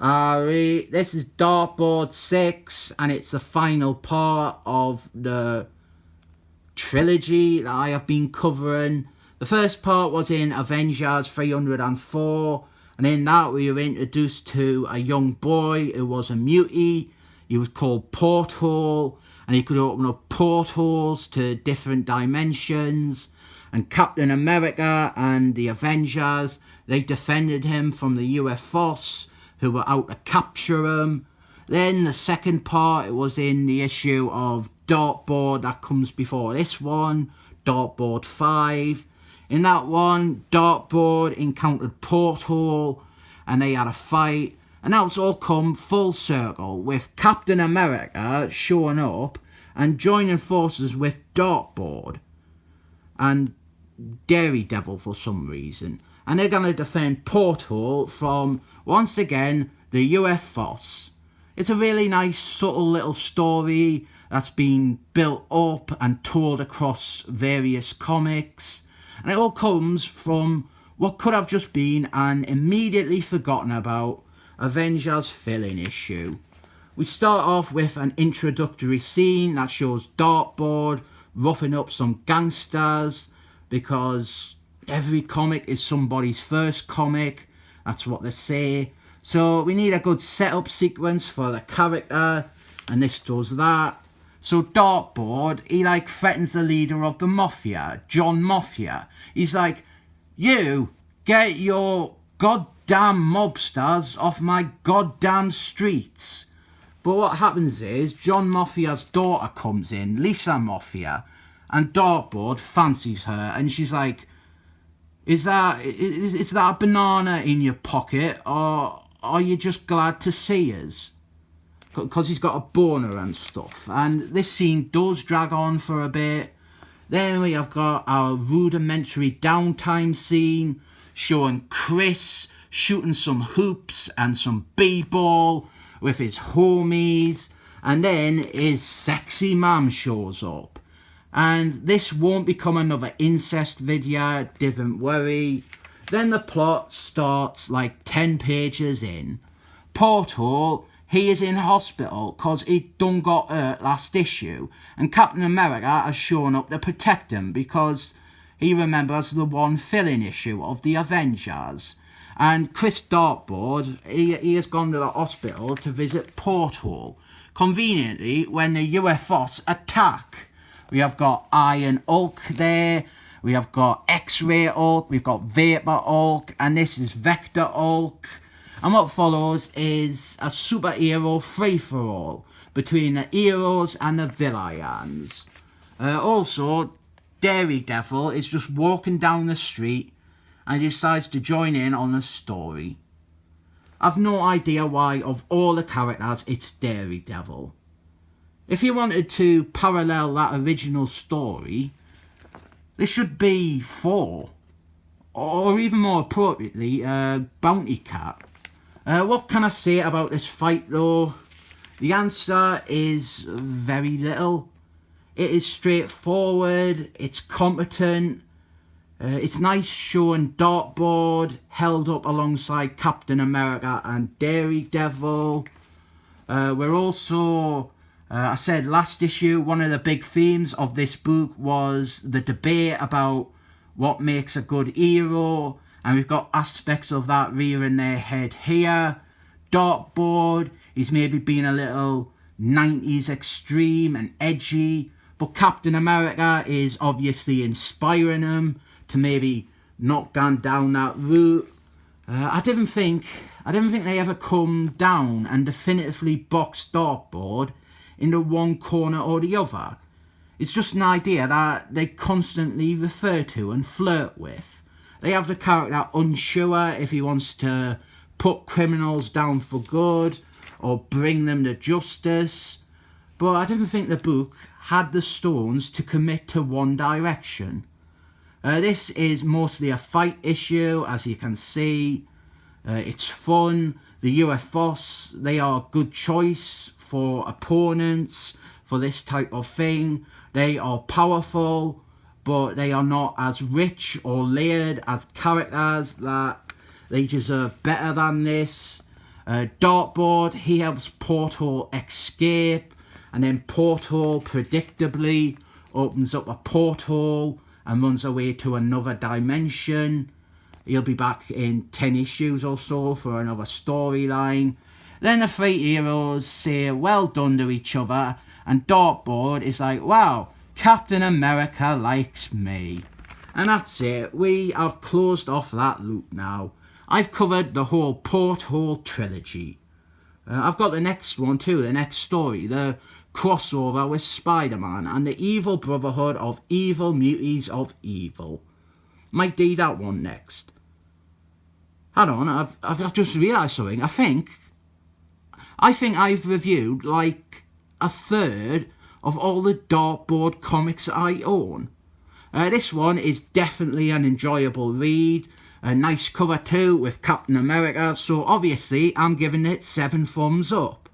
This is Darkboard 6, and it's the final part of the trilogy that I have been covering. The first part was in Avengers 304, and in that we were introduced to a young boy who was a mutie. He was called Porthole, and he could open up portholes to different dimensions. And Captain America and the Avengers, they defended him from the UFOs who were out to capture him. Then the second part, it was in the issue of Darkboard that comes before this one, Darkboard 5. In that one, Darkboard encountered Porthole and they had a fight. And now it's all come full circle with Captain America showing up and joining forces with Darkboard and Daredevil for some reason. And they're going to defend Porthole from, once again, the UFOs. It's a really nice, subtle little story that's been built up and told across various comics. And it all comes from what could have just been an immediately forgotten about Avengers fill-in issue. We start off with an introductory scene that shows Darkboard roughing up some gangsters, because every comic is somebody's first comic. That's what they say. So we need a good setup sequence for the character, and this does that. So Darkboard, he threatens the leader of the Mafia, John Mafia. He's like, "You get your goddamn mobsters off my goddamn streets." But what happens is John Mafia's daughter comes in, Lisa Mafia, and Darkboard fancies her, and she's like, is that a banana in your pocket, or are you just glad to see us? Because he's got a boner and stuff. And this scene does drag on for a bit. Then we have got our rudimentary downtime scene showing Chris shooting some hoops and some b-ball with his homies, and then his sexy mum shows up. And this won't become another incest video, don't worry. Then the plot starts 10 pages in. Porthole, he is in hospital because he done got hurt last issue, and Captain America has shown up to protect him because he remembers the one fill-in issue of the Avengers. And Chris Darkboard, he has gone to the hospital to visit Porthole, conveniently when the UFOs attack. We have got Iron Hulk there, we have got X-Ray Hulk, we've got Vapor Hulk, and this is Vector Hulk. And what follows is a superhero free-for-all between the heroes and the villains. Also, Daredevil is just walking down the street and he decides to join in on the story. I've no idea why, of all the characters, it's Daredevil. If you wanted to parallel that original story, there should be 4. Or even more appropriately, Bounty Cat. What can I say about this fight though? The answer is very little. It is straightforward, it's competent, it's nice showing Darkboard held up alongside Captain America and Daredevil. We're also, I said last issue, one of the big themes of this book was the debate about what makes a good hero, and we've got aspects of that rearing their head here. Darkboard, he's maybe been a little 90s extreme and edgy, but Captain America is obviously inspiring him to maybe not gone down that route. I didn't think they ever come down and definitively box Darkboard into one corner or the other. It's just an idea that they constantly refer to and flirt with. They have the character unsure if he wants to put criminals down for good or bring them to justice. But I didn't think the book had the stones to commit to one direction. This is mostly a fight issue, as you can see. It's fun. The UFOs, they are a good choice for opponents for this type of thing. They are powerful, but they are not as rich or layered as characters that they deserve better than this. Dartboard, he helps Porthole escape, and then Porthole predictably opens up a porthole and runs away to another dimension. He'll be back in 10 issues or so for another storyline. Then the three heroes say well done to each other, and Dartboard is like, wow, Captain America likes me. And that's it. We have closed off that loop now. I've covered the whole Porthole trilogy. I've got the next one too, the next story, the crossover with Spider-Man and the Evil Brotherhood of Evil Muties of Evil. Might do that one next. Hold on, I've just realised something. I think I've reviewed like a third of all the Dartboard comics I own. This one is definitely an enjoyable read. A nice cover too with Captain America, so obviously I'm giving it 7 thumbs up.